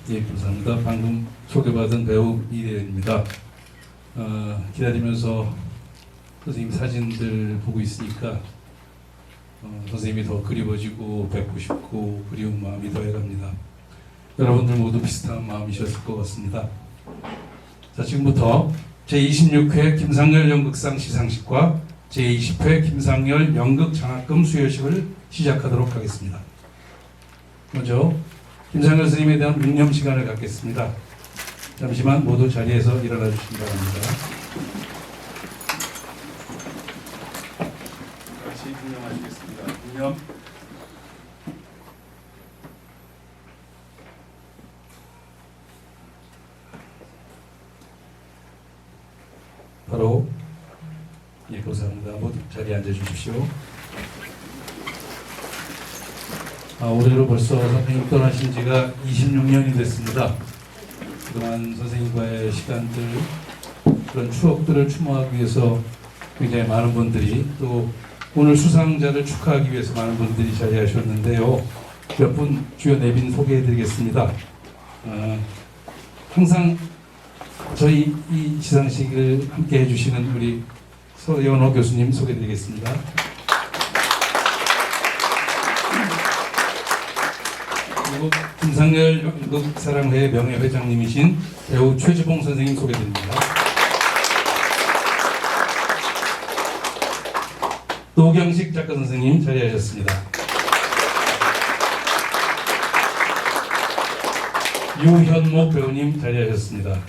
예, 감사합니다. 방금 소개받은 배우 이대현입니다. 기다리면서 선생님 사진들 보고 있으니까 선생님이 더 그리워지고 뵙고 싶고 그리운 마음이 더해갑니다. 여러분들 모두 비슷한 마음이셨을 것 같습니다. 자, 지금부터 제26회 김상열 연극상 시상식과 제20회 김상열 연극 장학금 수여식을 시작하도록 하겠습니다. 먼저 김상열 선생님에 대한 묵념 시간을 갖겠습니다. 잠시만 모두 자리에서 일어나 주시기 바랍니다. 같이 묵념하시겠습니다. 묵념. 바로 예, 감사합니다. 모두 자리에 앉아 주십시오. 올해로 벌써 선생님 떠나신 지가 26년이 됐습니다. 그동안 선생님과의 시간들, 그런 추억들을 추모하기 위해서 굉장히 많은 분들이, 또 오늘 수상자를 축하하기 위해서 많은 분들이 자리하셨는데요. 몇 분 주요 내빈 소개해드리겠습니다. 항상 저희 이 시상식을 함께 해주시는 우리 서연호 교수님 소개해드리겠습니다. 그리고 김상열 연극사랑회 명예회장님이신 배우 최주봉 선생님 소개드립니다. 노경식 작가 선생님 자리하셨습니다. 유현목 배우님 자리하셨습니다.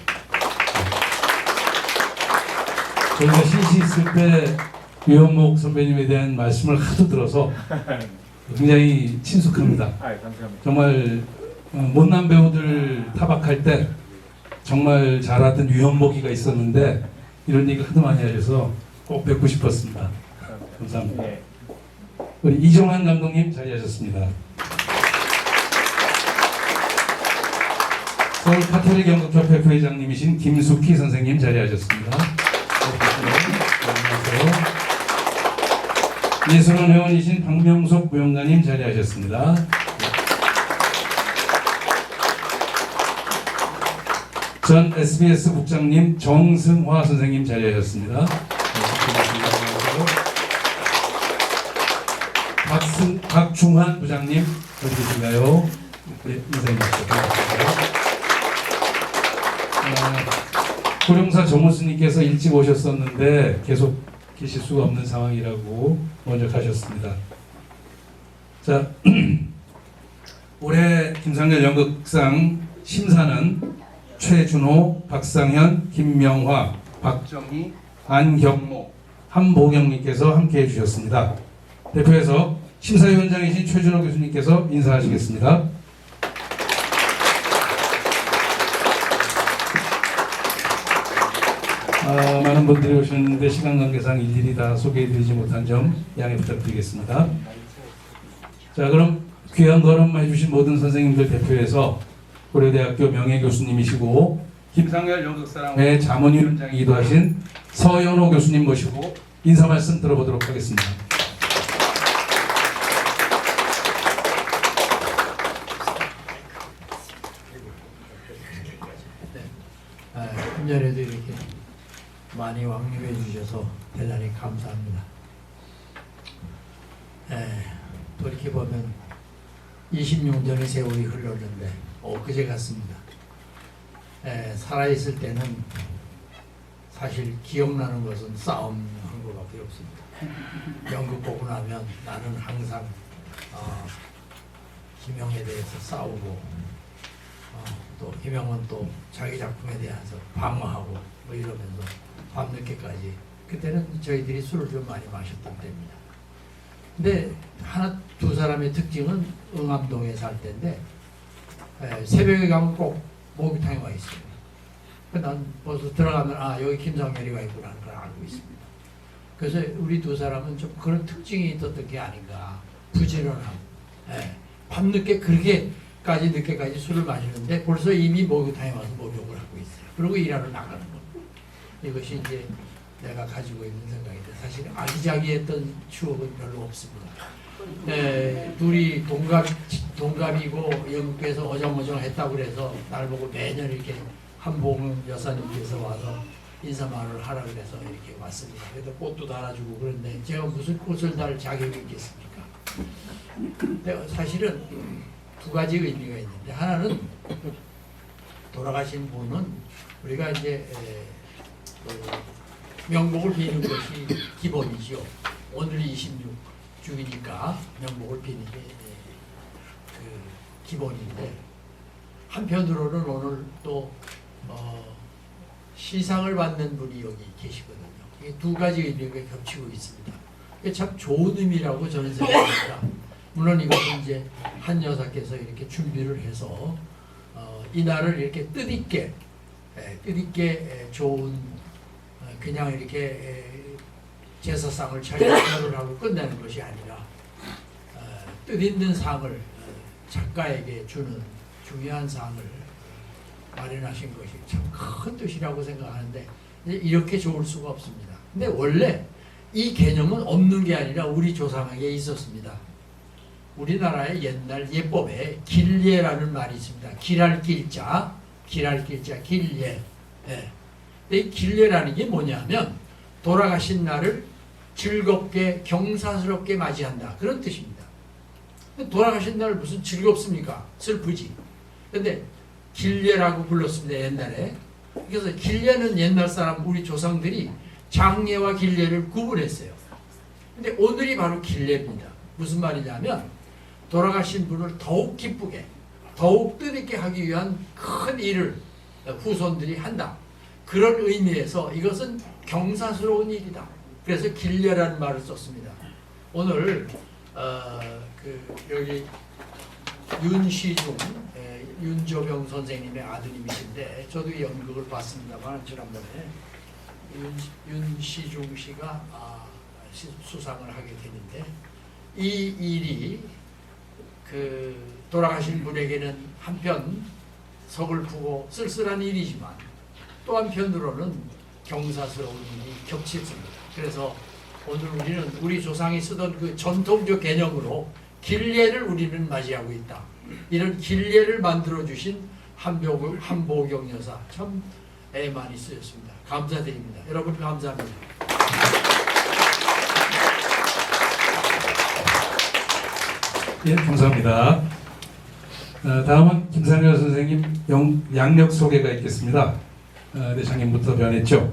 저희가 신시 있을 때 유현목 선배님에 대한 말씀을 하도 들어서 굉장히 친숙합니다. 정말 못난 배우들 타박할 때 정말 잘하던 유현목이가 있었는데 이런 얘기 하도 많이 하셔서 꼭 뵙고 싶었습니다. 감사합니다. 우리 이정환 감독님 자리하셨습니다. 서울 카톨릭 연극협회 부회장님이신 김숙희 선생님 자리하셨습니다. 안녕하세요. 예술원 회원이신 박명석 무용가님 자리하셨습니다. 전 SBS 국장님 정승화 선생님 자리하셨습니다. 박중환 부장님 어디 계신가요? 네, 인사해주시죠. 고령사 정우수님께서 일찍 오셨었는데 계속 계실 수가 없는 상황이라고 먼저 가셨습니다. 자, 올해 김상열 연극상 심사는 최준호, 박상현, 김명화, 박정희, 안경모, 한보경님께서 함께해 주셨습니다. 대표해서 심사위원장이신 최준호 교수님께서 인사하시겠습니다. 많은 분들이 오셨는데 시간 관계상 일일이 다 소개해드리지 못한 점 양해 부탁드리겠습니다. 자, 그럼 귀한 걸음 해주신 모든 선생님들 대표해서 고려대학교 명예교수님이시고 김상열 연극사랑회 자문위원장이기도 하신 서연호 교수님 모시고 인사 말씀 들어보도록 하겠습니다. 금년에도 이렇게 많이 왕림해 주셔서 대단히 감사합니다. 돌이켜보면 26년의 세월이 흘렀는데 엊그제 같습니다. 살아있을 때는 사실 기억나는 것은 싸움한 것밖에 없습니다. 연극 보고 나면 나는 항상 김영에 대해서 싸우고 또 김영은 또 자기 작품에 대해서 방어하고 뭐 이러면서 밤늦게까지, 그때는 저희들이 술을 좀 많이 마셨던 때입니다. 근데 하나 두 사람의 특징은 응암동에 살 때인데 새벽에 가면 꼭 목욕탕에 와 있어요. 난 벌써 들어가면 여기 김상열이 와 있구나 하는 걸 알고 있습니다. 그래서 우리 두 사람은 좀 그런 특징이 있었던 게 아닌가. 부지런함. 밤늦게 그렇게까지 늦게까지 술을 마시는데 벌써 이미 목욕탕에 와서 목욕을 하고 있어요. 그리고 일하러 나가는 겁니다. 이것이 이제 내가 가지고 있는 생각인데 사실 아기자기했던 추억은 별로 없습니다. 둘이 동갑이고 영국에서 어정어정했다고 그래서 날 보고 매년 이렇게 한봉 여사님께서 와서 인사말을 하라 그래서 이렇게 왔습니다. 그래서 꽃도 달아주고 그런데 제가 무슨 꽃을 달 자격이 있겠습니까? 근데 사실은 두 가지 의미가 있는데 하나는 돌아가신 분은 우리가 이제 명복을 비는 것이 기본이죠. 오늘이 26주기니까 명복을 비는 게 기본인데 한편으로는 오늘 또 시상을 받는 분이 여기 계시거든요. 이게 두 가지 의미가 겹치고 있습니다. 이게 참 좋은 의미라고 저는 생각합니다. 물론 이것은 이제 한 여사께서 이렇게 준비를 해서 이 날을 이렇게 뜻있게 좋은 그냥 이렇게 제사상을 차려를 하고 끝내는 것이 아니라 뜻있는 상을 작가에게 주는 중요한 상을 마련하신 것이 참 큰 뜻이라고 생각하는데 이렇게 좋을 수가 없습니다. 근데 원래 이 개념은 없는 게 아니라 우리 조상에게 있었습니다. 우리나라의 옛날 예법에 길예라는 말이 있습니다. 길할 길자, 길예. 네. 이 길예라는 게 뭐냐면 돌아가신 날을 즐겁게 경사스럽게 맞이한다 그런 뜻입니다. 돌아가신 날 무슨 즐겁습니까? 슬프지. 근데 길예라고 불렀습니다. 옛날에. 그래서 길예는 옛날 사람 우리 조상들이 장예와 길예를 구분했어요. 근데 오늘이 바로 길예입니다. 무슨 말이냐면 돌아가신 분을 더욱 기쁘게 더욱 뜻있게 하기 위한 큰 일을 후손들이 한다. 그런 의미에서 이것은 경사스러운 일이다. 그래서 길예라는 말을 썼습니다. 오늘 여기 윤시중 윤조병 선생님의 아드님이신데 저도 연극을 봤습니다만 지난번에 윤시중 씨가 수상을 하게 되는데 이 일이 돌아가신 분에게는 한편 서글프고 쓸쓸한 일이지만 또 한편으로는 경사스러운 일이 겹쳤습니다. 그래서 오늘 우리는 우리 조상이 쓰던 그 전통적 개념으로 길예를 우리는 맞이하고 있다. 이런 길예를 만들어 주신 한보경 여사 참 애 많이 쓰였습니다. 감사드립니다. 여러분 감사합니다. 예, 감사합니다. 다음은 김상열 선생님 양력 소개가 있겠습니다. 대장님부터 변했죠.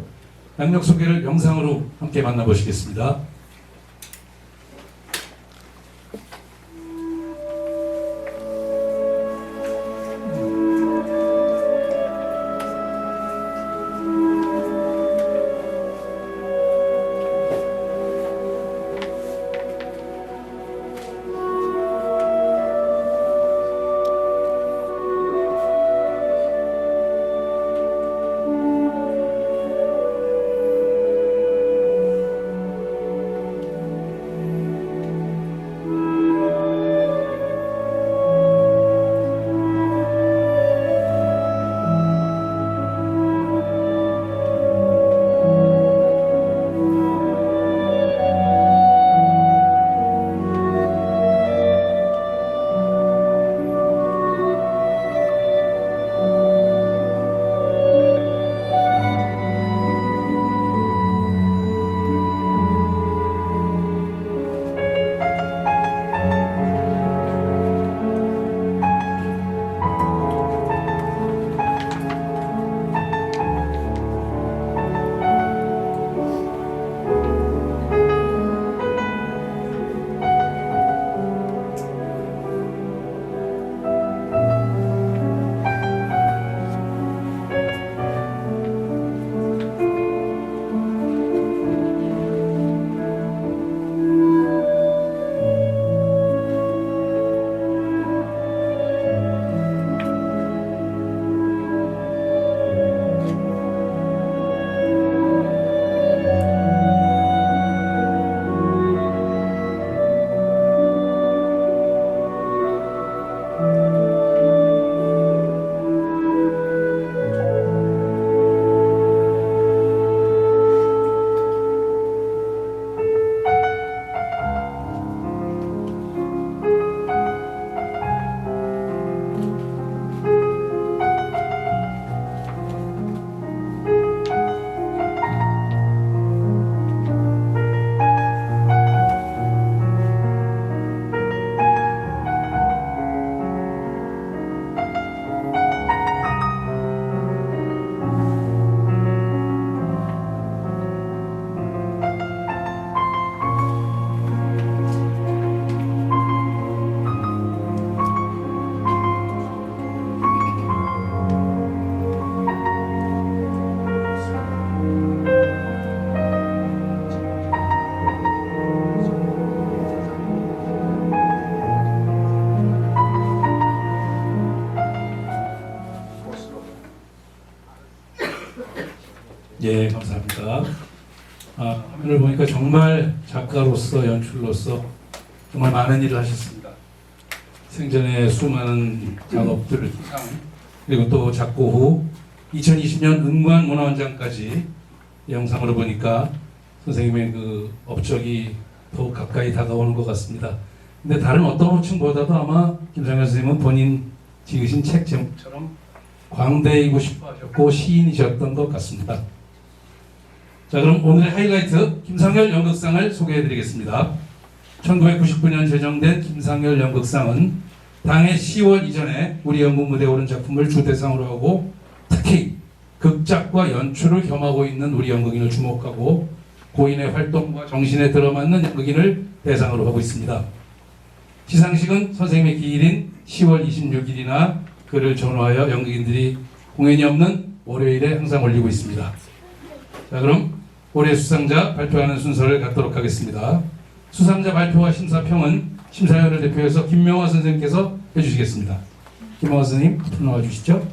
양력 소개를 영상으로 함께 만나보시겠습니다. 예, 감사합니다. 화면을 보니까 정말 작가로서 연출로서 정말 많은 일을 하셨습니다. 생전에 수많은 작업들을 기상 그리고 또 작고 후 2020년 응관 문화원장까지 영상으로 보니까 선생님의 그 업적이 더욱 가까이 다가오는 것 같습니다. 근데 다른 어떤 호칭보다도 아마 김상현 선생님은 본인 지으신 책 제목처럼 광대이고 싶어 하셨고 시인이셨던 것 같습니다. 자, 그럼 오늘의 하이라이트 김상열 연극상을 소개해 드리겠습니다. 1999년 제정된 김상열 연극상은 당해 10월 이전에 우리 연극 무대에 오른 작품을 주대상으로 하고 특히 극작과 연출을 겸하고 있는 우리 연극인을 주목하고 고인의 활동과 정신에 들어맞는 연극인을 대상으로 하고 있습니다. 시상식은 선생님의 기일인 10월 26일이나 그를 전후하여 연극인들이 공연이 없는 월요일에 항상 올리고 있습니다. 자, 그럼 올해 수상자 발표하는 순서를 갖도록 하겠습니다. 수상자 발표와 심사평은 심사위원을 대표해서 김명화 선생님께서 해주시겠습니다. 김명화 선생님 앞으로 나와 주시죠.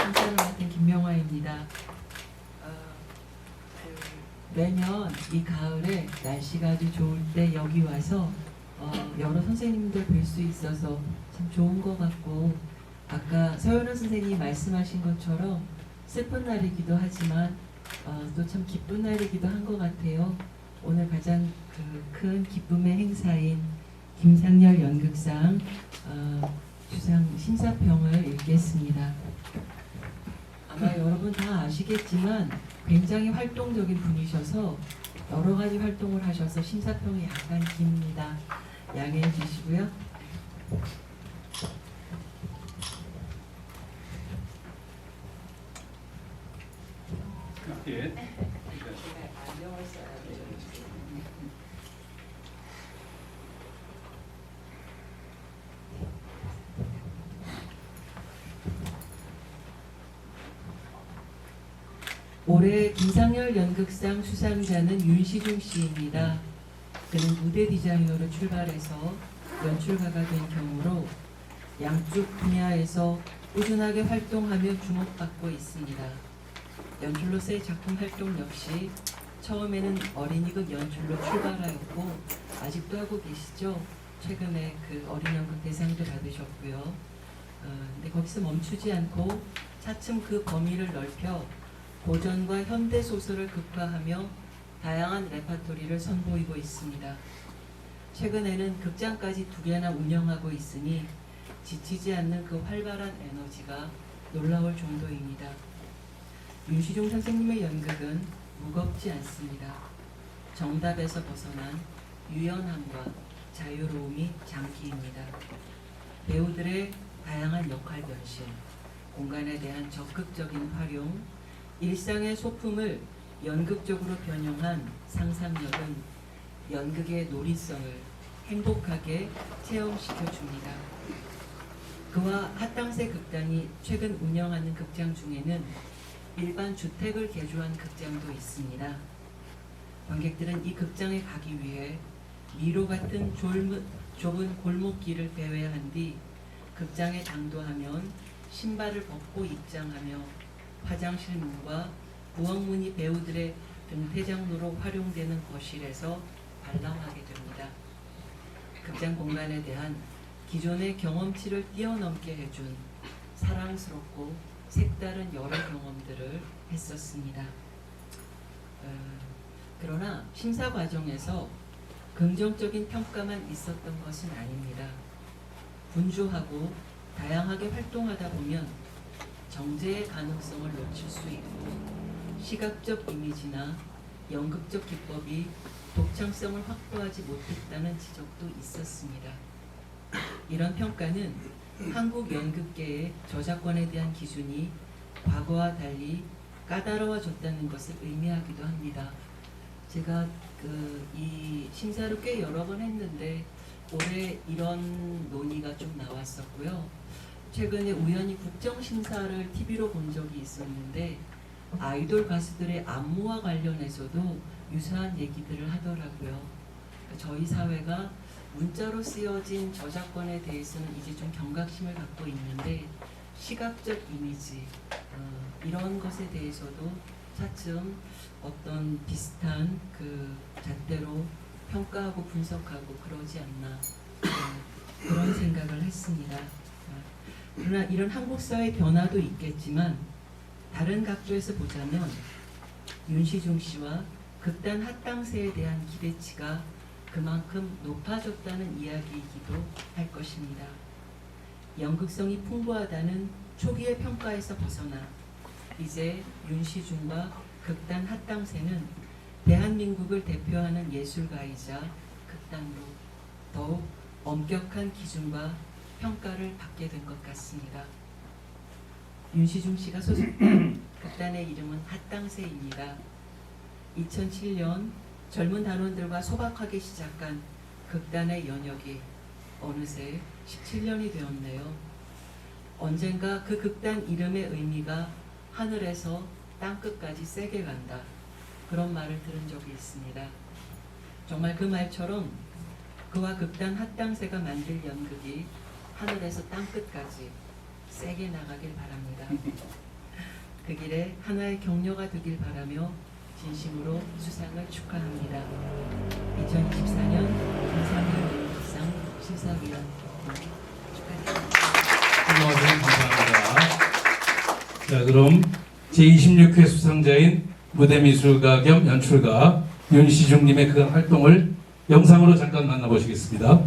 심사를 맡은 김명화입니다. 매년 이 가을에 날씨가 아주 좋을 때 여기 와서 여러 선생님들 뵐 수 있어서 참 좋은 것 같고, 아까 서연아 선생님이 말씀하신 것처럼 슬픈 날이기도 하지만 또 참 기쁜 날이기도 한 것 같아요. 오늘 가장 큰 기쁨의 행사인 김상열 연극상 수상 심사평을 읽겠습니다. 아마 여러분 다 아시겠지만 굉장히 활동적인 분이셔서 여러 가지 활동을 하셔서 심사평이 약간 깁니다. 양해해 주시고요. 예. 안녕을 써야 돼요. 올해 김상열 연극상 수상자는 윤시중 씨입니다. 그는 무대 디자이너로 출발해서 연출가가 된 경우로 양쪽 분야에서 꾸준하게 활동하며 주목받고 있습니다. 연출로서의 작품 활동 역시 처음에는 어린이극 연출로 출발하였고 아직도 하고 계시죠. 최근에 그 어린 연극 대상도 받으셨고요. 근데 거기서 멈추지 않고 차츰 그 범위를 넓혀 고전과 현대 소설을 극화하며 다양한 레파토리를 선보이고 있습니다. 최근에는 극장까지 2개나 운영하고 있으니 지치지 않는 그 활발한 에너지가 놀라울 정도입니다. 윤시중 선생님의 연극은 무겁지 않습니다. 정답에서 벗어난 유연함과 자유로움이 장기입니다. 배우들의 다양한 역할 변신, 공간에 대한 적극적인 활용, 일상의 소품을 연극적으로 변형한 상상력은 연극의 놀이성을 행복하게 체험시켜 줍니다. 그와 핫당세 극단이 최근 운영하는 극장 중에는 일반 주택을 개조한 극장도 있습니다. 관객들은 이 극장에 가기 위해 미로 같은 좁은 골목길을 배회한 뒤 극장에 당도하면 신발을 벗고 입장하며 화장실 문과 부엌문이 배우들의 등대장로로 활용되는 거실에서 관람하게 됩니다. 극장 공간에 대한 기존의 경험치를 뛰어넘게 해준 사랑스럽고 색다른 여러 경험들을 했었습니다. 그러나 심사 과정에서 긍정적인 평가만 있었던 것은 아닙니다. 분주하고 다양하게 활동하다 보면 정제의 가능성을 놓칠 수 있고 시각적 이미지나 연극적 기법이 독창성을 확보하지 못했다는 지적도 있었습니다. 이런 평가는 한국 연극계의 저작권에 대한 기준이 과거와 달리 까다로워졌다는 것을 의미하기도 합니다. 제가 이 심사를 꽤 여러 번 했는데 올해 이런 논의가 좀 나왔었고요. 최근에 우연히 국정심사를 TV로 본 적이 있었는데 아이돌 가수들의 안무와 관련해서도 유사한 얘기들을 하더라고요. 저희 사회가 문자로 쓰여진 저작권에 대해서는 이제 좀 경각심을 갖고 있는데 시각적 이미지 이런 것에 대해서도 차츰 어떤 비슷한 그 잣대로 평가하고 분석하고 그러지 않나 그런 생각을 했습니다. 그러나 이런 한국 사회 변화도 있겠지만 다른 각도에서 보자면 윤시중 씨와 극단 핫당세에 대한 기대치가 그만큼 높아졌다는 이야기이기도 할 것입니다. 연극성이 풍부하다는 초기의 평가에서 벗어나 이제 윤시중과 극단 핫당세는 대한민국을 대표하는 예술가이자 극단으로 더욱 엄격한 기준과 평가를 받게 된 것 같습니다. 윤시중 씨가 소속된 극단의 이름은 핫당세입니다. 2007년 젊은 단원들과 소박하게 시작한 극단의 연역이 어느새 17년이 되었네요. 언젠가 그 극단 이름의 의미가 하늘에서 땅끝까지 세게 간다. 그런 말을 들은 적이 있습니다. 정말 그 말처럼 그와 극단 핫당세가 만들 연극이 하늘에서 땅끝까지 세게 나가길 바랍니다. 그 길에 하나의 격려가 되길 바라며 진심으로 수상을 축하합니다. 2024년 김상현 심사위원 축하드립니다. 수고하세요. 감사합니다. 자, 그럼 제26회 수상자인 무대미술가 겸 연출가 윤시중님의 그 활동을 영상으로 잠깐 만나보시겠습니다.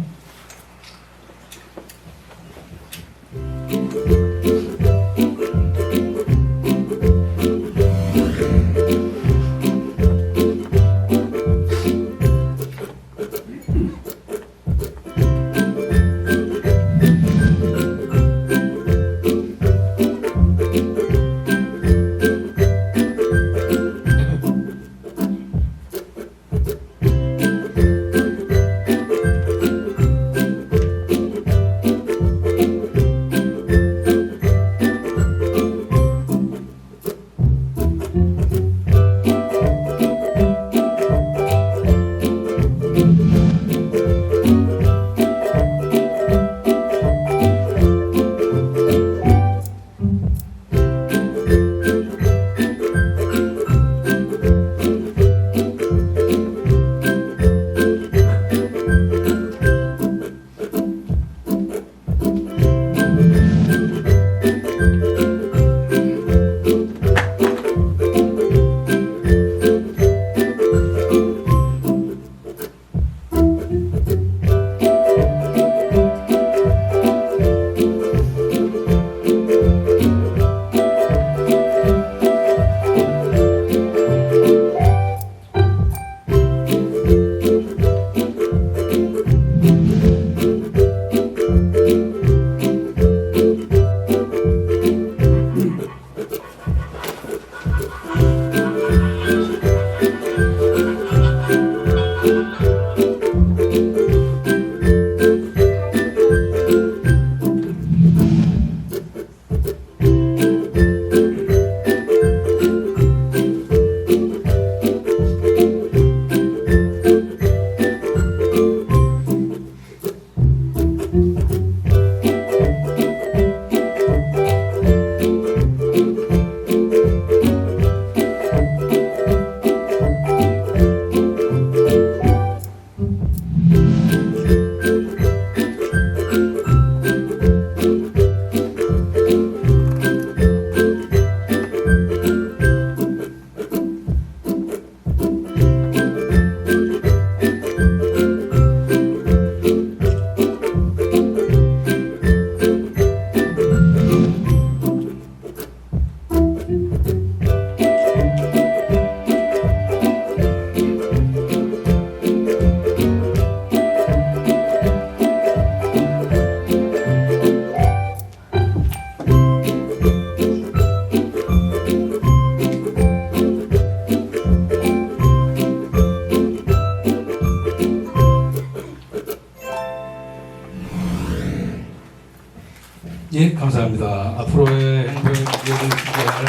예, 감사합니다. 앞으로의 행보에 기여를 기대할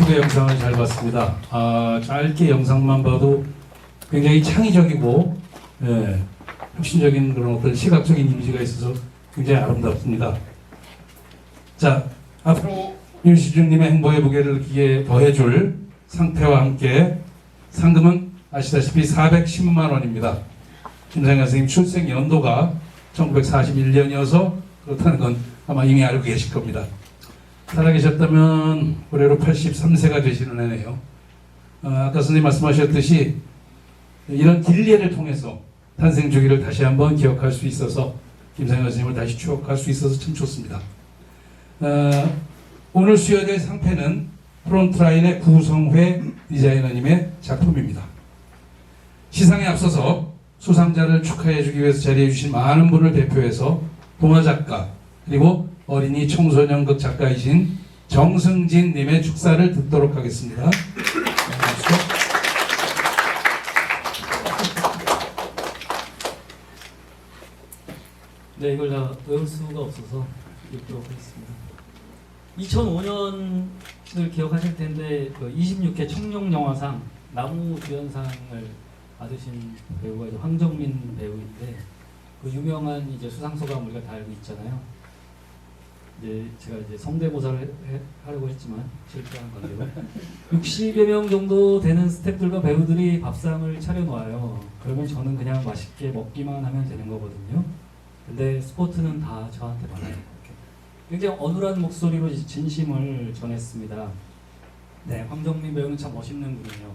유튜브 영상을 잘 봤습니다. 짧게 영상만 봐도 굉장히 창의적이고 혁신적인 그런 어떤 시각적인 이미지가 있어서 굉장히 아름답습니다. 자, 앞으로 윤시중님의 행보의 무게를 느끼게 더해줄 상패와 함께 상금은 아시다시피 410만 원입니다. 김상현 선생님 출생 연도가 1941년이어서 그렇다는 건 아마 이미 알고 계실 겁니다. 살아계셨다면 올해로 83세가 되시는 해네요. 아까 선생님 말씀하셨듯이 이런 길례를 통해서 탄생 주기를 다시 한번 기억할 수 있어서 김상현 선생님을 다시 추억할 수 있어서 참 좋습니다. 오늘 수여될 상패는 프론트라인의 구성회 디자이너님의 작품입니다. 시상에 앞서서 수상자를 축하해주기 위해서 자리해 주신 많은 분을 대표해서 동화작가 그리고 어린이 청소년극 작가이신 정승진 님의 축사를 듣도록 하겠습니다. 네, 이걸 다 외울 수가 없어서 읽도록 하겠습니다. 2005년을 기억하실 텐데 그 26회 청룡영화상 나무주연상을 받으신 배우가 이제 황정민 배우인데 그 유명한 이제 수상소감 우리가 다 알고 있잖아요. 이제 제가 이제 성대모사를 하려고 했지만 실패한 관계로 60여 명 정도 되는 스태프들과 배우들이 밥상을 차려놓아요. 그러면 저는 그냥 맛있게 먹기만 하면 되는 거거든요. 근데 스포트는 다 저한테 받아요. 굉장히 어눌한 목소리로 진심을 전했습니다. 네, 황정민 배우는 참 멋있는 분이에요.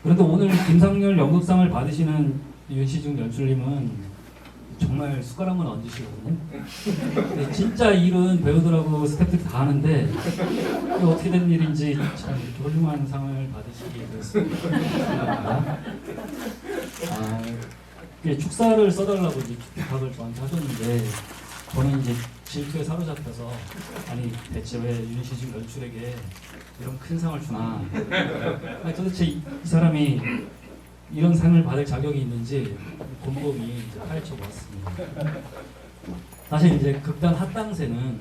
그런데 오늘 김상열 연극상을 받으시는 윤시중 연출님은 정말 숟가락만 얹으시거든요. 네, 진짜 일은 배우들하고 스태프들이 다 하는데 이게 어떻게 된 일인지 참 이렇게 훌륭한 상을 받으시게 됐습니다. 축사를 써달라고 이제 부탁을 저한테 하셨는데 저는 이제 질투에 사로잡혀서 아니 대체 왜 윤시중 연출에게 이런 큰 상을 주나? 아니, 도대체 이 사람이 이런 상을 받을 자격이 있는지 곰곰이 이제 파헤쳐 보았습니다. 사실 이제 극단 핫당새는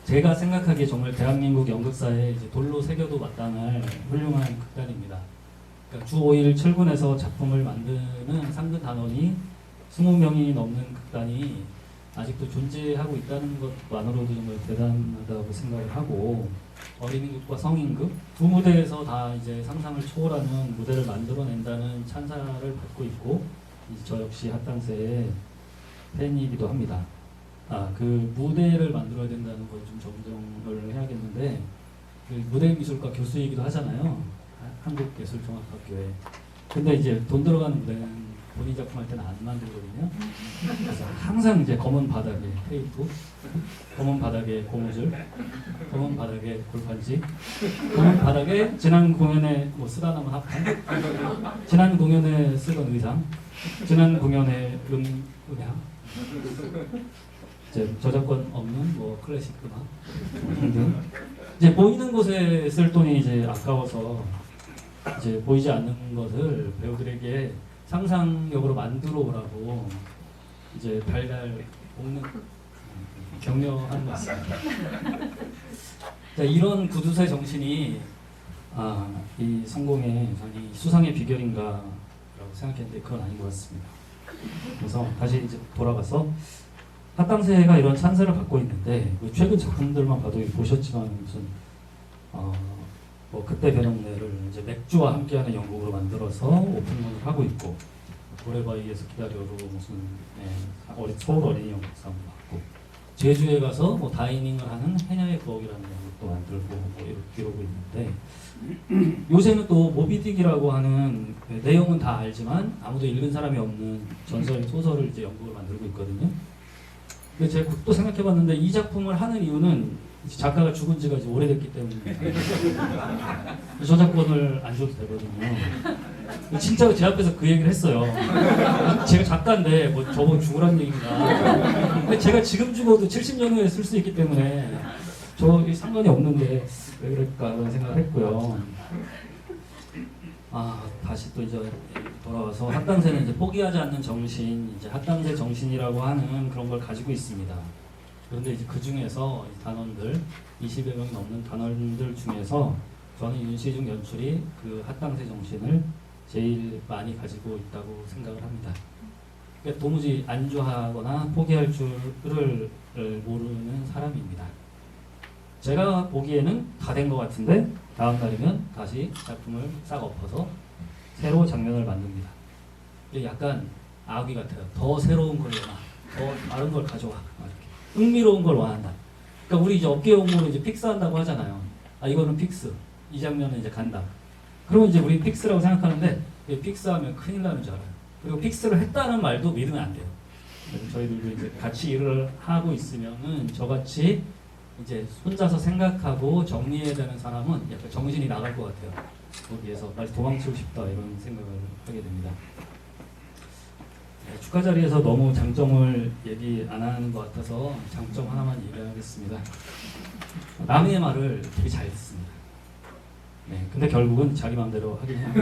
제가 생각하기에 정말 대한민국 연극사에 이제 돌로 새겨도 마땅할 훌륭한 극단입니다. 그러니까 주 5일 출근해서 작품을 만드는 상근 단원이 20명이 넘는 극단이 아직도 존재하고 있다는 것만으로도 정말 대단하다고 생각을 하고 어린이극과 성인극 두 무대에서 다 이제 상상을 초월하는 무대를 만들어낸다는 찬사를 받고 있고 저 역시 핫당새의 팬이기도 합니다. 그 무대를 만들어야 된다는 걸 좀 정정을 해야겠는데 그 무대미술과 교수이기도 하잖아요. 한국예술종합학교에. 근데 이제 돈 들어가는 무대는 본인 작품 할 때는 안 만들거든요. 그래서 항상 이제 검은 바닥에 테이프, 검은 바닥에 고무줄, 검은 바닥에 골판지, 검은 바닥에 지난 공연에 뭐 쓰다 남은 합판, 지난 공연에 쓰던 의상, 지난 공연에 음향, 이제 저작권 없는 뭐 클래식 음악 등등. 이제 보이는 곳에 쓸 돈이 이제 아까워서 이제 보이지 않는 것을 배우들에게 상상력으로 만들어 오라고 이제 달달 볶는 격려하는 것 같습니다. 자, 이런 구두쇠 정신이 이 성공의 이 수상의 비결인가라고 생각했는데 그건 아닌 것 같습니다. 그래서 다시 이제 돌아가서 핫당새가 이런 찬사를 받고 있는데 최근 작품들만 봐도 보셨지만 무슨 뭐 그때 배롱내를 이제 맥주와 함께하는 연극으로 만들어서 오픈을 하고 있고 고래바위에서 기다려로 무슨 서울 어린이 연극상 받고 제주에 가서 뭐 다이닝을 하는 해녀의 부엌이라는 연극도 만들고 뭐 이러고 있는데 요새는 또 모비딕이라고 하는 내용은 다 알지만 아무도 읽은 사람이 없는 전설 소설을 이제 연극을 만들고 있거든요. 근데 제가 또 생각해봤는데 이 작품을 하는 이유는 작가가 죽은 지가 이제 오래됐기 때문입니다. 저작권을 안 줘도 되거든요. 진짜로 제 앞에서 그 얘기를 했어요. 제가 작가인데 뭐 저보고 죽으란 얘기인가. 근데 제가 지금 죽어도 70년 후에 쓸 수 있기 때문에 저 상관이 없는데 왜 그럴까 그런 생각을 했고요. 다시 또 이제 돌아와서 핫당새는 이제 포기하지 않는 정신, 이제 핫당새 정신이라고 하는 그런 걸 가지고 있습니다. 그런데 이제 그 중에서 이 단원들 20여 명이 넘는 단원들 중에서 저는 윤시중 연출이 그 핫당세 정신을 제일 많이 가지고 있다고 생각을 합니다. 그러니까 도무지 안주하거나 포기할 줄을 모르는 사람입니다. 제가 보기에는 다 된 것 같은데 다음 날이면 다시 작품을 싹 엎어서 새로 장면을 만듭니다. 이게 약간 아귀 같아요. 더 새로운 걸 원하, 더 다른 걸 가져와, 이렇게 흥미로운 걸 원한다. 그러니까 우리 이제 업계 용어로 이제 픽스한다고 하잖아요. 아 이거는 픽스, 이 장면은 이제 간다. 그러면 이제 우리 픽스라고 생각하는데 픽스하면 큰일 나는 줄 알아요. 그리고 픽스를 했다는 말도 믿으면 안 돼요. 저희들도 이제 같이 일을 하고 있으면은 저같이 이제 혼자서 생각하고 정리해야 되는 사람은 약간 정신이 나갈 것 같아요. 거기에서 빨리 도망치고 싶다 이런 생각을 하게 됩니다. 축하 자리에서 너무 장점을 얘기 안 하는 것 같아서 장점 하나만 얘기하겠습니다. 남의 말을 되게 잘 듣습니다. 네, 근데 결국은 자기 마음대로 하긴 해요.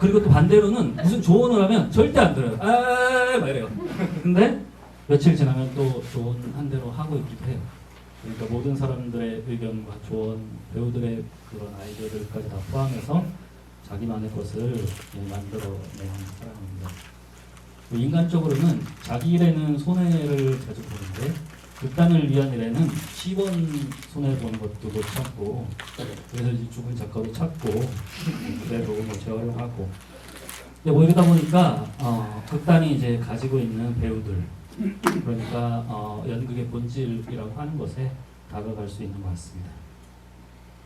그리고 또 반대로는 무슨 조언을 하면 절대 안 들어요. 막 이래요. 근데 며칠 지나면 또 조언한 대로 하고 있기도 해요. 그러니까 모든 사람들의 의견과 조언, 배우들의 그런 아이디어들까지 다 포함해서 자기만의 것을 만들어내는 사람입니다. 인간적으로는 자기 일에는 손해를 자주 보는데 극단을 위한 일에는 10원 손해 보는 것도 못 참고, 그래서 이제 죽은 작가도 찾고 그대로 뭐 재활용하고, 뭐 이러다 보니까 극단이 이제 가지고 있는 배우들, 그러니까 연극의 본질이라고 하는 것에 다가갈 수 있는 것 같습니다.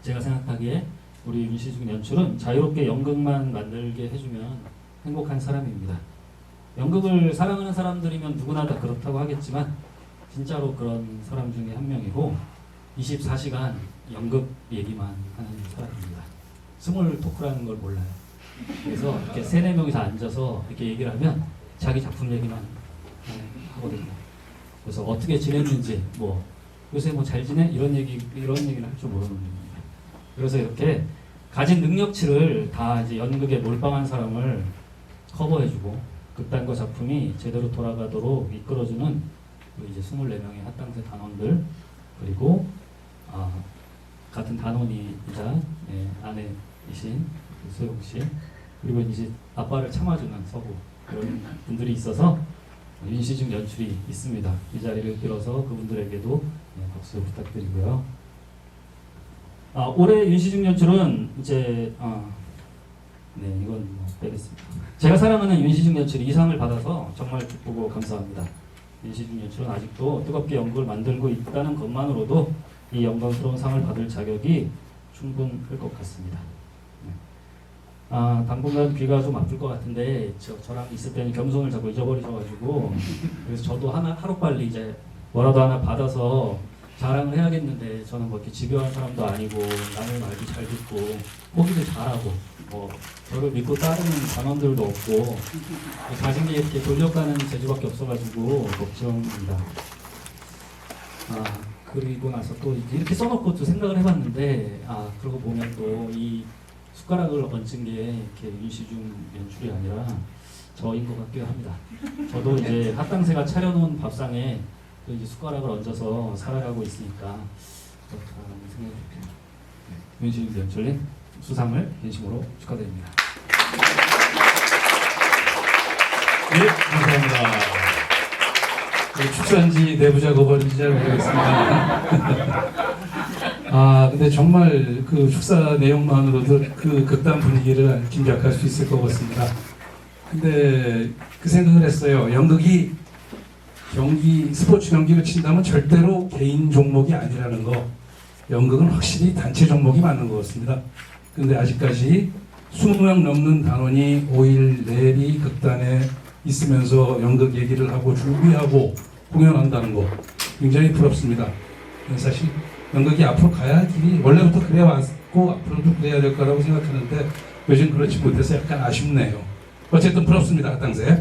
제가 생각하기에 우리 윤시중 연출은 자유롭게 연극만 만들게 해주면 행복한 사람입니다. 연극을 사랑하는 사람들이면 누구나 다 그렇다고 하겠지만 진짜로 그런 사람 중에 한 명이고 24시간 연극 얘기만 하는 사람입니다. 스몰 토크라는 걸 몰라요. 그래서 이렇게 3-4명이서 앉아서 이렇게 얘기를 하면 자기 작품 얘기만 하거든요. 그래서 어떻게 지냈는지, 뭐 요새 뭐 잘 지내? 이런 얘기를 할 줄 모르는 분입니다. 그래서 이렇게 가진 능력치를 다 이제 연극에 몰빵한 사람을 커버해주고 극단과 작품이 제대로 돌아가도록 이끌어주는 이제 24명의 핫당세 단원들, 그리고 같은 단원이자 아내이신 소영 씨, 그리고 이제 아빠를 참아주는 서구, 이런 분들이 있어서 윤시중 연출이 있습니다. 이 자리를 빌어서 그분들에게도 박수 부탁드리고요. 올해 윤시중 연출은 이제 이건 뭐 빼겠습니다. 제가 사랑하는 윤시중 연출이 이 상을 받아서 정말 기쁘고 감사합니다. 윤시중 연출은 아직도 뜨겁게 연극을 만들고 있다는 것만으로도 이 영광스러운 상을 받을 자격이 충분할 것 같습니다. 당분간 귀가 좀 아플 것 같은데 저랑 있을 때는 겸손을 자꾸 잊어버리셔가지고, 그래서 저도 하루빨리 이제 뭐라도 하나 받아서 자랑을 해야겠는데, 저는 뭐 이렇게 집요한 사람도 아니고 남의 말도 잘 듣고 포기도 잘하고 뭐 저를 믿고 따르는 단원들도 없고 가진 게 이렇게 돌려가는 재주밖에 없어가지고 걱정입니다. 그리고 나서 또 이렇게 써놓고 또 생각을 해봤는데, 그러고 보면 또 이 숟가락을 얹은 게 이렇게 윤시중 연출이 아니라 저인 것 같기도 합니다. 저도 이제 핫당세가 차려놓은 밥상에 또 이제 숟가락을 얹어서 살아가고 있으니까 그렇다는 생각이 듭니다. 윤시중 연출님 수상을 진심으로 축하드립니다. 네, 감사합니다. 축산지 내부 작업인지 잘 모르겠습니다. 근데 정말 그 축사 내용만으로도 그 극단 분위기를 짐작할 수 있을 것 같습니다. 근데 그 생각을 했어요. 연극이 스포츠 경기를 친다면 절대로 개인 종목이 아니라는 거. 연극은 확실히 단체 종목이 맞는 것 같습니다. 근데 아직까지 20명 넘는 단원이 5일 내리 극단에 있으면서 연극 얘기를 하고 준비하고 공연한다는 거 굉장히 부럽습니다. 사실 연극이 앞으로 가야 할 길이 원래부터 그래 왔고 앞으로도 그래야 될 거라고 생각하는데 요즘 그렇지 못해서 약간 아쉽네요. 어쨌든 부럽습니다. 핫당세.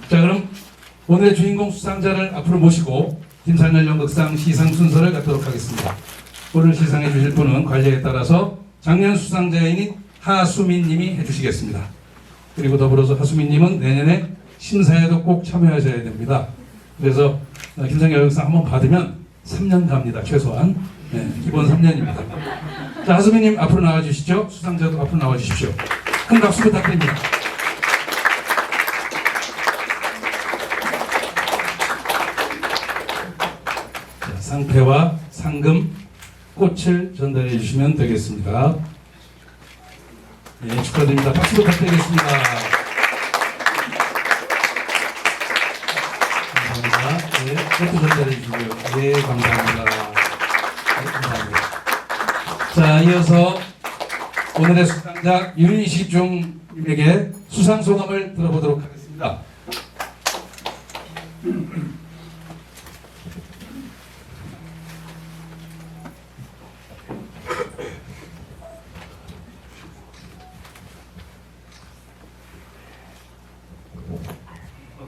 자, 그럼 오늘의 주인공 수상자를 앞으로 모시고 김산열 연극상 시상 순서를 갖도록 하겠습니다. 오늘 시상해 주실 분은 관례에 따라서 작년 수상자인 하수민 님이 해주시겠습니다. 그리고 더불어서 하수민 님은 내년에 심사에도 꼭 참여하셔야 됩니다. 그래서 김상열 역상 한번 받으면 3년 갑니다. 최소한. 네, 기본 3년입니다. 자, 하수빈님 앞으로 나와주시죠. 수상자도 앞으로 나와주십시오. 큰 박수 부탁드립니다. 자, 상패와 상금, 꽃을 전달해 주시면 되겠습니다. 네, 축하드립니다. 박수 부탁드리겠습니다. 감사합니다. 네, 꽃도 전달해 주시고요. 네, 감사합니다. 네, 감사합니다. 자, 이어서 오늘의 수상자 윤시중님에게 수상 소감을 들어보도록 하겠습니다.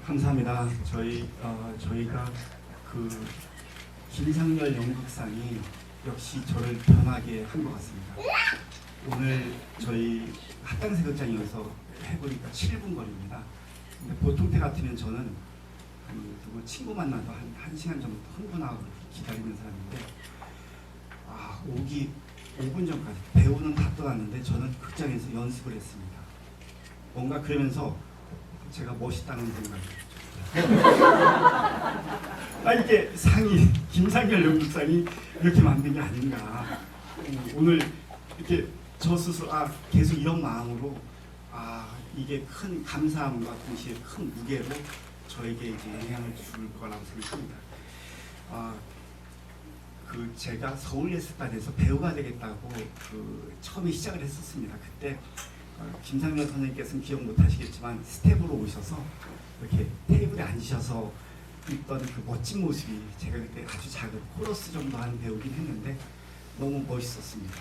감사합니다. 저희가 그 김상열 연극상이 역시 저를 변하게 한 것 같습니다. 오늘 저희 합당새극장이어서 해보니까 7분 거리입니다. 근데 보통 때 같으면 저는 누구 친구 만나도 한 시간 정도 흥분하고 기다리는 사람인데 오기 5분 전까지 배우는 다 떠났는데 저는 극장에서 연습을 했습니다. 뭔가 그러면서 제가 멋있다는 생각이 들었죠. 이게 상이 김상열 연극상이 이렇게 만든 게 아닌가. 오늘 이렇게 저 스스로 계속 이런 마음으로 이게 큰 감사함과 동시에 큰 무게로 저에게 이제 영향을 줄 거라고 생각합니다. 제가 서울예술단에서 배우가 되겠다고 처음에 시작을 했었습니다. 그때 김상열 선생님께서는 기억 못 하시겠지만 스텝으로 오셔서 이렇게 테이블에 앉으셔서 있던 그 멋진 모습이 제가 그때 아주 작은 코러스 정도 하는 배우긴 했는데 너무 멋있었습니다.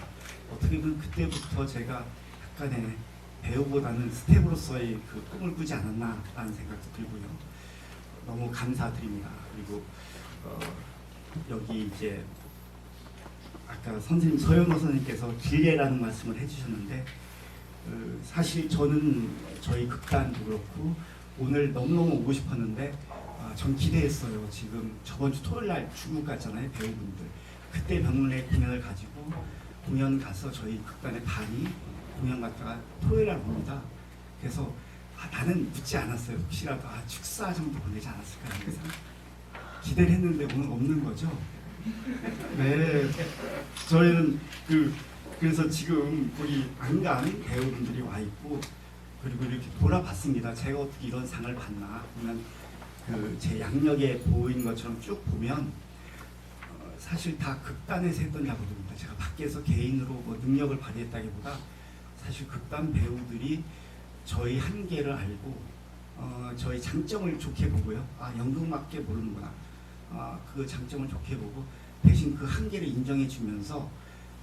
어떻게 보면 그때부터 제가 약간의 배우보다는 스텝으로서의 그 꿈을 꾸지 않았나라는 생각도 들고요. 너무 감사드립니다. 그리고 여기 이제 아까 선생님 서현호 선생님께서 기회라는 말씀을 해주셨는데 사실 저는 저희 극단도 그렇고 오늘 너무너무 오고 싶었는데 전 기대했어요. 지금 저번 주 토요일 날 중국 갔잖아요. 배우분들. 그때 병문에 공연을 가지고 공연 가서 저희 극단의 반이 공연 갔다가 토요일 날 옵니다. 그래서 나는 묻지 않았어요. 혹시라도 축사 정도 보내지 않았을까 해서 기대를 했는데 오늘 없는 거죠. 네, 저희는 그래서 지금 우리 안간 배우분들이 와 있고 그리고 이렇게 돌아봤습니다. 제가 어떻게 이런 상을 받나 보면 제 양력에 보이는 것처럼 쭉 보면 사실 다 극단에서 했던 작업입니다. 제가 밖에서 개인으로 뭐 능력을 발휘했다기보다 사실 극단 배우들이 저희 한계를 알고 저희 장점을 좋게 보고요. 연극밖에 모르는구나. 그 장점을 좋게 보고 대신 그 한계를 인정해 주면서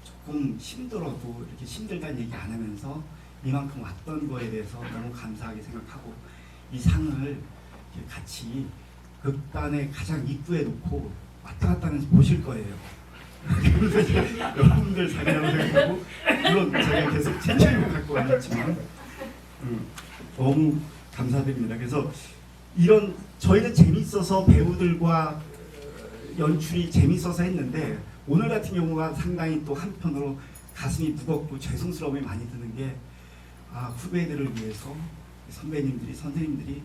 조금 힘들어도 이렇게 힘들다는 얘기 안 하면서 이만큼 왔던 거에 대해서 너무 감사하게 생각하고 이 상을 같이 극단의 가장 입구에 놓고 왔다 갔다 하면서 보실 거예요. 여러분들 상이라고 생각하고 물론 제가 계속 칭찬을 갖고 왔지만 너무 감사드립니다. 그래서 이런 저희는 재밌어서 배우들과 연출이 재밌어서 했는데 오늘 같은 경우가 상당히 또 한편으로 가슴이 무겁고 죄송스러움이 많이 드는 게 후배들을 위해서 선배님들이 선생님들이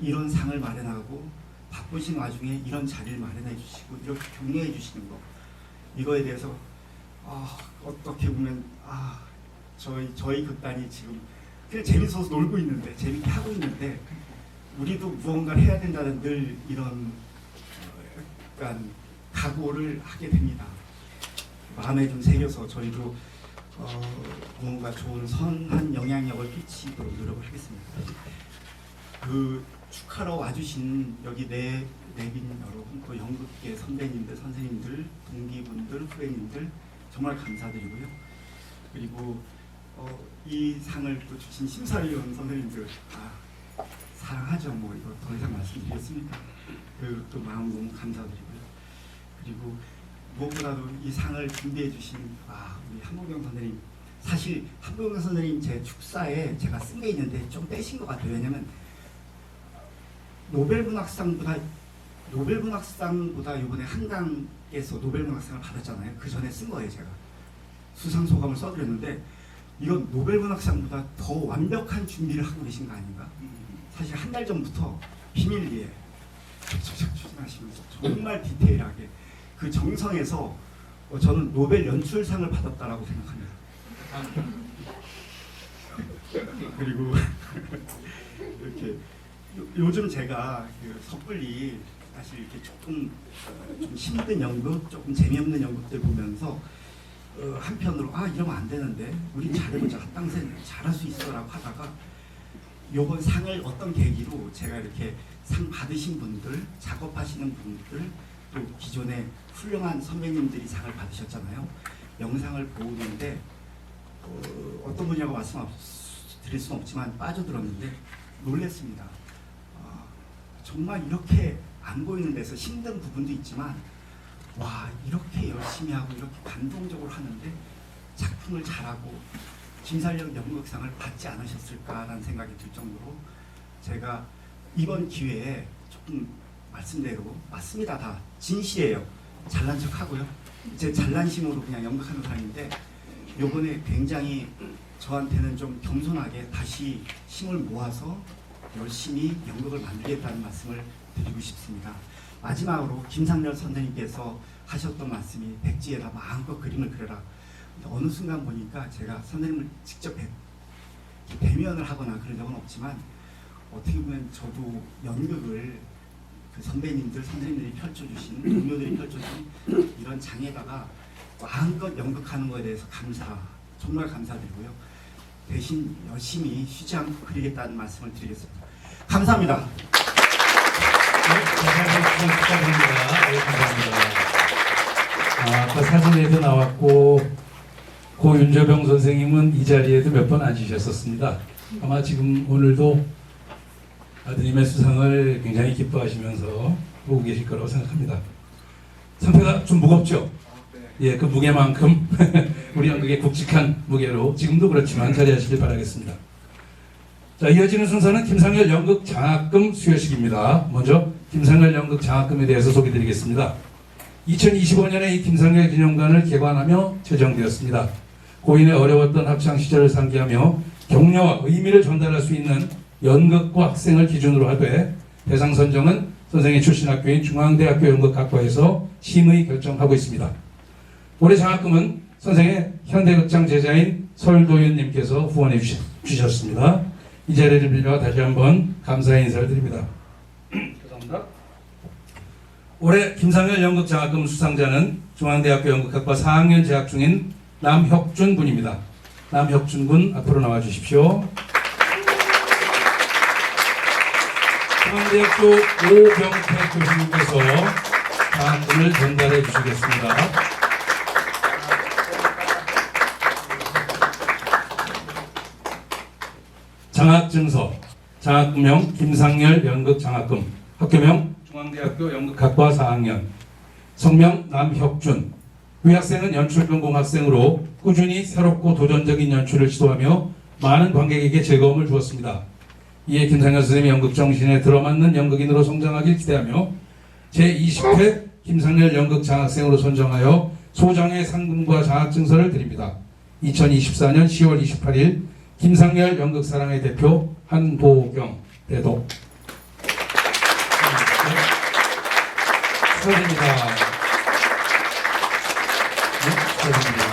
이런 상을 마련하고 바쁘신 와중에 이런 자리를 마련해 주시고 이렇게 격려해 주시는 거 이거에 대해서 어떻게 보면 저희 극단이 지금 그냥 재밌어서 놀고 있는데 재밌게 하고 있는데 우리도 무언가를 해야 된다는 늘 이런 약간 각오를 하게 됩니다. 마음에 좀 새겨서 저희도 무언가 좋은 선한 영향력을 끼치도록 노력을 하겠습니다. 축하러 와주신 여기 내빈 여러분, 또 연극계 선배님들, 선생님들, 동기분들, 후배님들 정말 감사드리고요. 그리고 이 상을 또 주신 심사위원 선생님들 사랑하죠. 뭐 이거 더 이상 말씀드리겠습니까? 또 마음 너무 감사드리고요. 그리고 무엇보다도 이 상을 준비해 주신 우리 한보경 선생님, 사실 한보경 선생님 제 축사에 제가 쓴 게 있는데 좀 빼신 것 같아요. 왜냐면 노벨문학상보다 노벨문학상보다 이번에 한강에서 노벨문학상을 받았잖아요. 그 전에 쓴 거예요. 제가 수상 소감을 써드렸는데 이건 노벨문학상보다 더 완벽한 준비를 하고 계신 거 아닌가? 사실 한 달 전부터 비밀리에 착착착 추진하시면서 정말 디테일하게 그 정성에서 저는 노벨 연출상을 받았다라고 생각합니다. 그리고 이렇게 요즘 제가 그 섣불리 사실 이렇게 조금 좀 힘든 연극, 조금 재미없는 연극들 보면서 한편으로 이러면 안 되는데 우리 잘해보자, 합당생 잘할 수 있어라고 하다가 요번 상을 어떤 계기로 제가 이렇게 상 받으신 분들, 작업하시는 분들, 또 기존에 훌륭한 선배님들이 상을 받으셨잖아요. 영상을 보는데 어떤 분이라고 말씀드릴 수는 없지만 빠져들었는데 놀랬습니다. 정말 이렇게 안 보이는 데서 힘든 부분도 있지만 와, 이렇게 열심히 하고 이렇게 감동적으로 하는데 작품을 잘하고 김상렬 연극상을 받지 않으셨을까라는 생각이 들 정도로 제가 이번 기회에 조금 말씀대로 맞습니다. 다 진실이에요. 잘난 척하고요. 제 잘난심으로 그냥 연극하는 사람인데 요번에 굉장히 저한테는 좀 겸손하게 다시 힘을 모아서 열심히 연극을 만들겠다는 말씀을 드리고 싶습니다. 마지막으로 김상렬 선생님께서 하셨던 말씀이 백지에다 마음껏 그림을 그려라. 근데 어느 순간 보니까 제가 선생님을 직접 대면을 하거나 그런 적은 없지만 어떻게 보면 저도 연극을 그 선생님들이 펼쳐주신 동료들이 펼쳐주신 이런 장에다가 마음껏 연극하는 것에 대해서 정말 감사드리고요. 대신 열심히 쉬지 않고 그리겠다는 말씀을 드리겠습니다. 감사합니다. 축하드립니다. 네, 감사합니다. 아까 사진에도 나왔고 고 윤저병 선생님은 이 자리에도 몇 번 앉으셨었습니다. 아마 지금 오늘도 아드님의 수상을 굉장히 기뻐하시면서 보고 계실 거라고 생각합니다. 상패가 좀 무겁죠? 예, 그 무게만큼 우리 연극의 굵직한 무게로 지금도 그렇지만 자리하시길 바라겠습니다. 자, 이어지는 순서는 김상렬 연극 장학금 수여식입니다. 먼저 김상렬 연극 장학금에 대해서 소개드리겠습니다. 2025년에 이 김상렬 기념관을 개관하며 제정되었습니다. 고인의 어려웠던 학창 시절을 상기하며 격려와 의미를 전달할 수 있는 연극과 학생을 기준으로 하되 대상 선정은 선생의 출신 학교인 중앙대학교 연극학과에서 심의 결정하고 있습니다. 올해 장학금은 선생의 현대극장 제자인 설도윤님께서 후원해 주셨습니다. 이 자리를 빌려 다시 한번 감사의 인사를 드립니다. 죄송합니다. 올해 김상렬 연극 장학금 수상자는 중앙대학교 연극학과 4학년 재학 중인 남혁준 군입니다. 남혁준 군 앞으로 나와 주십시오. 중앙대학교 오병태 교수님께서 장학금을 전달해 주시겠습니다. 장학증서, 장학금명 김상렬 연극 장학금, 학교명 중앙대학교 연극학과 4학년, 성명 남혁준. 이 학생은 연출 전공 학생으로 꾸준히 새롭고 도전적인 연출을 시도하며 많은 관객에게 즐거움을 주었습니다. 이에 김상렬 선생님의 연극 정신에 들어맞는 연극인으로 성장하길 기대하며 제20회 김상렬 연극 장학생으로 선정하여 소장의 상금과 장학증서를 드립니다. 2024년 10월 28일 김상렬 연극사랑의 대표 한도경 대독. 축하드립니다. 축하드립니다.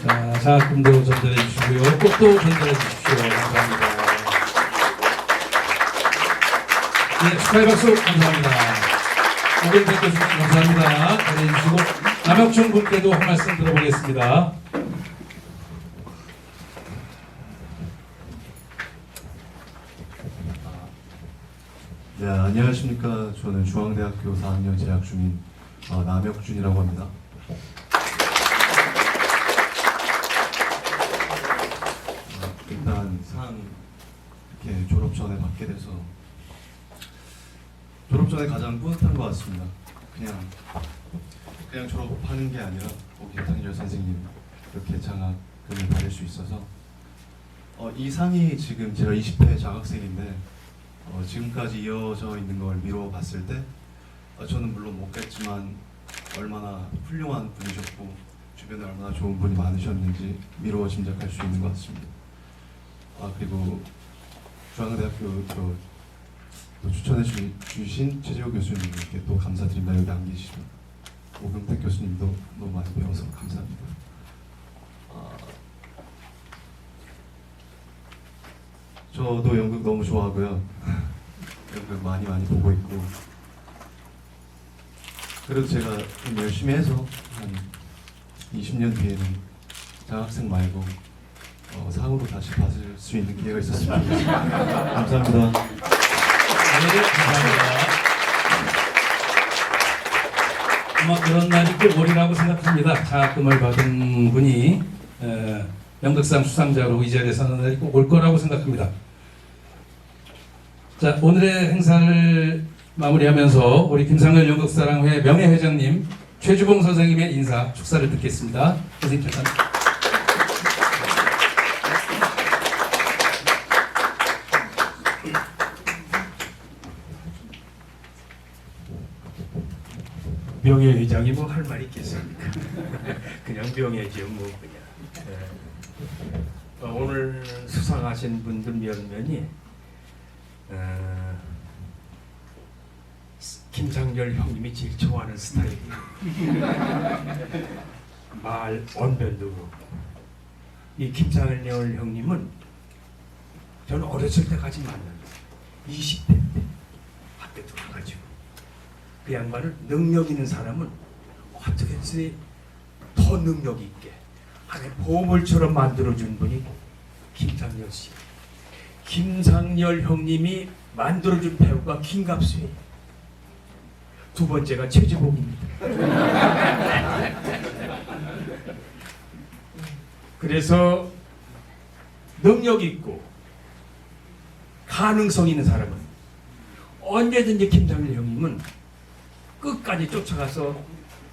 자, 장학금도 전달해 주시고요. 꽃도 전달해 주십시오. 감사합니다. 네, 축하의 박수 감사합니다. 오길 뵙고 주셔서 감사합니다. 잘해 주시고 남혁준 군께도 한 말씀 들어보겠습니다. 네, 안녕하십니까. 저는 중앙대학교 4학년 재학 중인 남혁준이라고 합니다. 일단 상 이렇게 졸업 전에 받게 돼서 졸업 전에 가장 뿌듯한 것 같습니다. 그냥 졸업하는 게 아니라 김상렬 선생님 이렇게 장학금을 받을 수 있어서 이 상이 지금 제가 20회 장학생인데 지금까지 이어져 있는 걸 미루어 봤을 때 저는 물론 못 뵀지만 얼마나 훌륭한 분이셨고 주변에 얼마나 좋은 분이 많으셨는지 미루어 짐작할 수 있는 것 같습니다. 그리고 중앙대학교 또 추천해 주신 최재호 교수님께 또 감사드립니다. 여기 안 계시죠? 오경택 교수님도 너무 많이 배워서 감사합니다. 저도 연극 너무 좋아하고요. 연극 많이 보고 있고, 그래도 제가 좀 열심히 해서 한 20년 뒤에는 장학생 말고 상으로 다시 받을 수 있는 기회가 있었으면 좋겠습니다. 감사합니다. 네, 감사합니다. 아마 그런 날이 꼭 오리라고 생각합니다. 장학금을 받은 분이 연극상 수상자로 이 자리에 서는 날이 꼭 올 거라고 생각합니다. 자, 오늘의 행사를 마무리하면서 우리 김상렬 연극사랑회 명예회장님 최주봉 선생님의 인사 축사를 듣겠습니다. 선생님 잠깐. 명예회장이 뭐 할 말이 있겠습니까? 그냥 명예죠 뭐 그냥. 오늘 수상하신 분들 몇몇이 김상렬 형님이 제일 좋아하는 스타일이에요. 말 언변도 그렇고. 이 김상렬 형님은 저는 어렸을 때까지 만났어요. 20대 때 학교 들어가가지고 그 양반은 능력 있는 사람은 어떻게 해서 더 능력 있게 안에 보물처럼 만들어준 분이 김상렬 씨. 김상렬 형님이 만들어준 배우가 김갑수예요. 두 번째가 최지봉입니다. 그래서 능력 있고 가능성 있는 사람은 언제든지 김상렬 형님은 끝까지 쫓아가서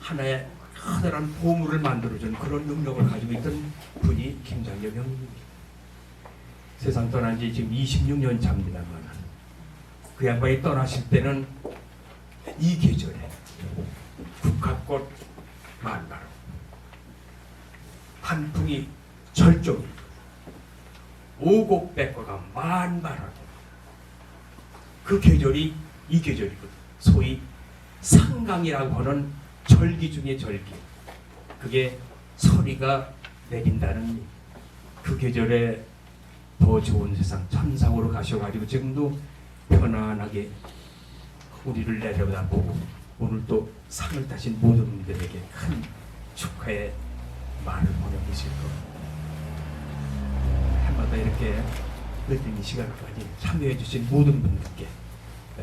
하나의 커다란 보물을 만들어주는 그런 능력을 가지고 있던 분이 김상렬 형님입니다. 세상 떠난 지 지금 26년 차입니다만 그 양반이 떠나실 때는 이 계절에 국화꽃 만바로 한풍이 절정이고 오곡백과가 만발하고 그 계절이 이 계절이거든. 소위 상강이라고 하는 절기 중에 절기. 그게 소리가 내린다는 그 계절에 더 좋은 세상 천상으로 가셔가지고 지금도 편안하게 우리를 내려다보고 오늘 또 상을 타신 모든 분들에게 큰 축하의 말을 보내주실 겁니다. 해마다 이렇게 늦은 이 시간까지 참여해 주신 모든 분들께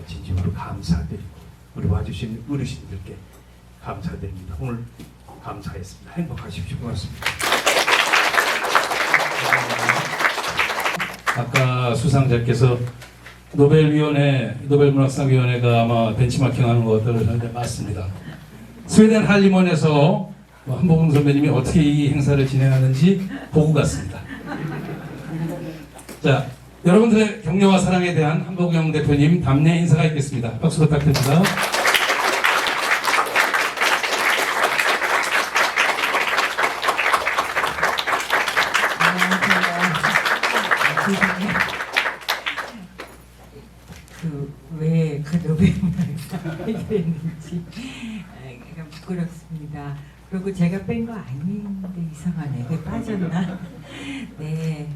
진심으로 감사드리고 우리 와주신 어르신들께 감사드립니다. 오늘 감사했습니다. 행복하십시오. 고맙습니다. 아까 수상자께서 노벨문학상위원회가 아마 벤치마킹하는 것들을 하는데 맞습니다. 스웨덴 할리몬에서 한복웅 선배님이 어떻게 이 행사를 진행하는지 보고 갔습니다. 자, 여러분들의 격려와 사랑에 대한 한복웅 대표님 답례 인사가 있겠습니다. 박수 부탁드립니다. 왜 그 노벨문학상 해결했는지 약간 부끄럽습니다. 그리고 제가 뺀 거 아닌데 이상하네. 왜 빠졌나? 네.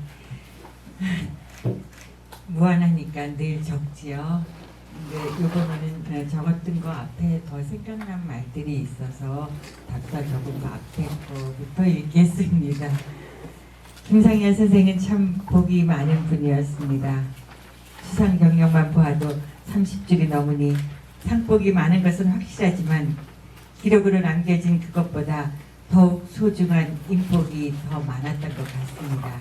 무한하니까 늘 적지요. 근데 요거는 적었던 거 앞에 더 생각난 말들이 있어서 답사 적은 거 앞에 거부터 읽겠습니다. 김상렬 선생은 참 복이 많은 분이었습니다. 수상 경력만 보아도 30줄이 넘으니 상복이 많은 것은 확실하지만 기록으로 남겨진 그것보다 더욱 소중한 인복이 더 많았던 것 같습니다.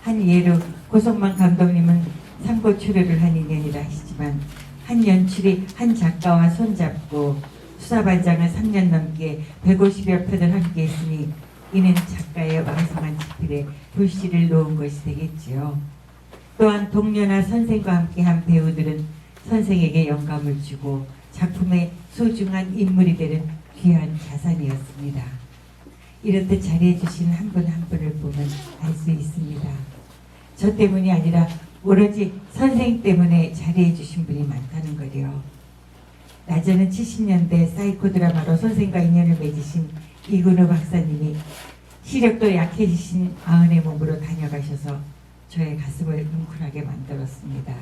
한 예로 고성만 감독님은 상고 출연을 한 인연이라 하시지만 한 연출이 한 작가와 손잡고 수사반장을 3년 넘게 150여 편을 함께 했으니 이는 작가의 왕성한 지필에 불씨를 놓은 것이 되겠지요. 또한 동료나 선생과 함께한 배우들은 선생에게 영감을 주고 작품의 소중한 인물이 되는 귀한 자산이었습니다. 이렇듯 잘해 주신 한 분 한 분을 보면 알 수 있습니다. 저 때문이 아니라 오로지 선생 때문에 잘해 주신 분이 많다는 거요. 낮에는 70년대 사이코 드라마로 선생과 인연을 맺으신 이근우 박사님이 시력도 약해지신 아흔의 몸으로 다녀가셔서 저의 가슴을 뭉클하게 만들었습니다.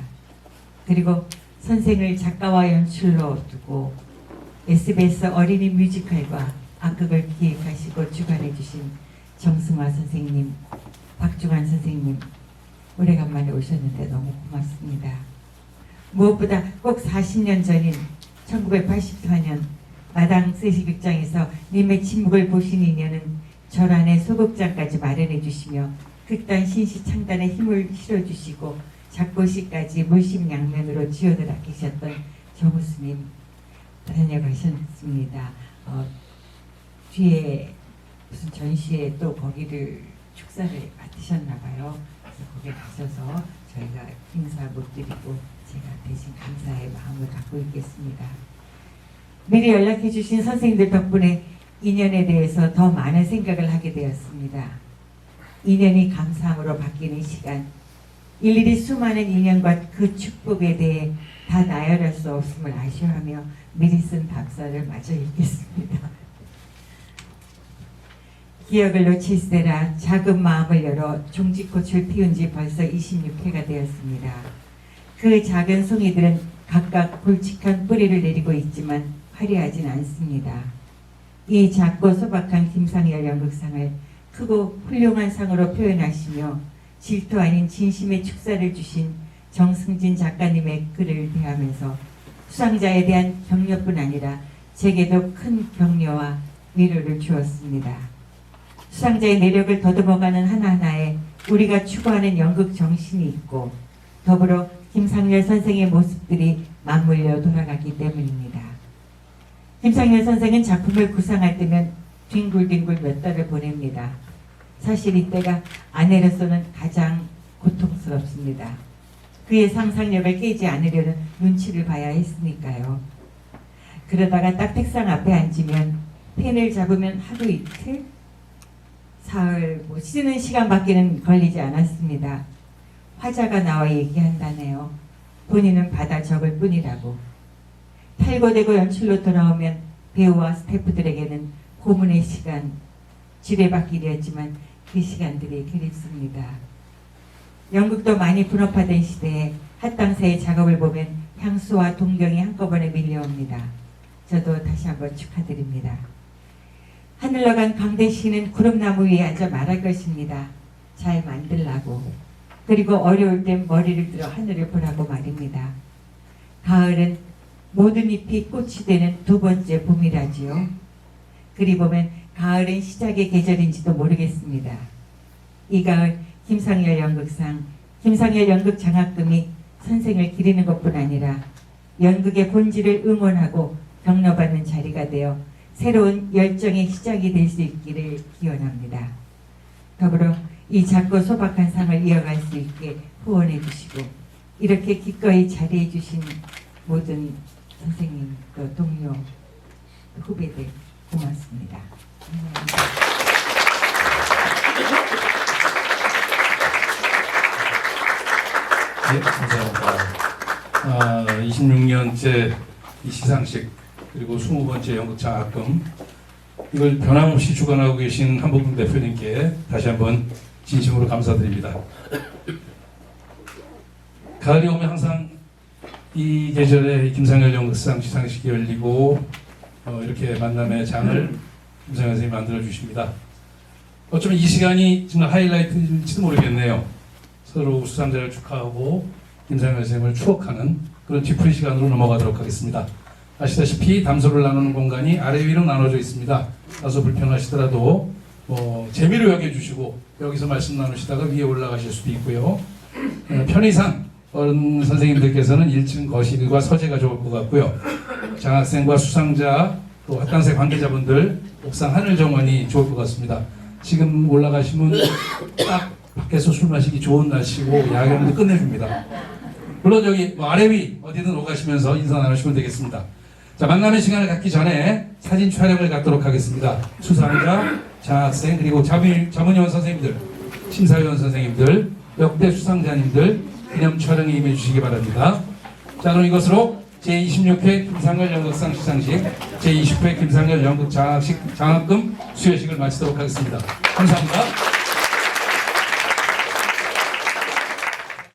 그리고 선생을 작가와 연출로 두고 SBS 어린이 뮤지컬과 악극을 기획하시고 주관해 주신 정승화 선생님, 박중환 선생님, 오래간만에 오셨는데 너무 고맙습니다. 무엇보다 꼭 40년 전인 1984년 마당 세시극장에서 님의 침묵을 보신 인연은 절안의 소극장까지 마련해 주시며 극단 신시 창단에 힘을 실어주시고 작고시까지 물심양면으로 지원을 아끼셨던 정우수님 다녀가셨습니다. 뒤에 무슨 전시회 또 거기를 축사를 맡으셨나 봐요. 그래서 거기에 가셔서 저희가 인사 못 드리고 제가 대신 감사의 마음을 갖고 있겠습니다. 미리 연락해 주신 선생님들 덕분에 인연에 대해서 더 많은 생각을 하게 되었습니다. 인연이 감사함으로 바뀌는 시간, 일일이 수많은 인연과 그 축복에 대해 다 나열할 수 없음을 아쉬워하며 미리 쓴 답사를 마저 읽겠습니다. 기억을 놓칠세라 작은 마음을 열어 종지꽃을 피운 지 벌써 26회가 되었습니다. 그 작은 송이들은 각각 굵직한 뿌리를 내리고 있지만 화려하진 않습니다. 이 작고 소박한 김상열 연극상을 크고 훌륭한 상으로 표현하시며 질투 아닌 진심의 축사를 주신 정승진 작가님의 글을 대하면서 수상자에 대한 격려뿐 아니라 제게도 큰 격려와 위로를 주었습니다. 수상자의 내력을 더듬어가는 하나하나에 우리가 추구하는 연극 정신이 있고 더불어 김상열 선생의 모습들이 맞물려 돌아가기 때문입니다. 김상열 선생은 작품을 구상할 때면 뒹굴뒹굴 몇 달을 보냅니다. 사실 이때가 아내로서는 가장 고통스럽습니다. 그의 상상력을 깨지 않으려는 눈치를 봐야 했으니까요. 그러다가 딱 책상 앞에 앉으면 펜을 잡으면 하루 이틀? 사흘, 쉬는 시간밖에는 걸리지 않았습니다. 화자가 나와 얘기한다네요. 본인은 받아 적을 뿐이라고. 탈고되고 연출로 돌아오면 배우와 스태프들에게는 고문의 시간, 지뢰받기이었지만 그 시간들이 그립습니다. 연극도 많이 분업화된 시대에 핫당사의 작업을 보면 향수와 동경이 한꺼번에 밀려옵니다. 저도 다시 한번 축하드립니다. 하늘로 간 광대씨는 구름나무 위에 앉아 말할 것입니다. 잘 만들라고. 그리고 어려울 땐 머리를 들어 하늘을 보라고 말입니다. 가을은 모든 잎이 꽃이 되는 두 번째 봄이라지요. 그리 보면 가을은 시작의 계절인지도 모르겠습니다. 이 가을 김상열 연극상, 김상열 연극 장학금이 선생을 기리는 것뿐 아니라 연극의 본질을 응원하고 격려받는 자리가 되어 새로운 열정의 시작이 될 수 있기를 기원합니다. 더불어 이 작고 소박한 상을 이어갈 수 있게 후원해 주시고 이렇게 기꺼이 자리해 주신 모든 선생님, 또 동료, 또 후배들 고맙습니다. 감사합니다. 네, 감사합니다. 26년째 이 시상식 그리고 20번째 연극 장학금 이걸 변함없이 주관하고 계신 한복동 대표님께 다시 한번 진심으로 감사드립니다. 가을이 오면 항상 이 계절에 김상열 연극상 시상식이 열리고 이렇게 만남의 장을 김상열 선생님이 만들어 주십니다. 어쩌면 이 시간이 정말 하이라이트일지도 모르겠네요. 서로 수상자를 축하하고 김상열 선생님을 추억하는 그런 뒤풀이 시간으로 넘어가도록 하겠습니다. 아시다시피 담소를 나누는 공간이 아래 위로 나눠져 있습니다. 다소 불편하시더라도 재미로 여겨주시고 여기서 말씀 나누시다가 위에 올라가실 수도 있고요. 편의상 어른 선생님들께서는 1층 거실과 서재가 좋을 것 같고요. 장학생과 수상자 또 학단생 관계자분들 옥상 하늘 정원이 좋을 것 같습니다. 지금 올라가시면 딱 밖에서 술 마시기 좋은 날씨고 야경도 끝내줍니다. 물론 여기 뭐 아래 위 어디든 오가시면서 인사 나누시면 되겠습니다. 자, 만남의 시간을 갖기 전에 사진 촬영을 갖도록 하겠습니다. 수상자, 장학생, 그리고 자문위원 선생님들, 심사위원 선생님들, 역대 수상자님들 기념 촬영에 임해 주시기 바랍니다. 자, 그럼 이것으로 제26회 김상열 연극상 시상식, 제20회 김상열 연극 장학금 수여식을 마치도록 하겠습니다. 감사합니다.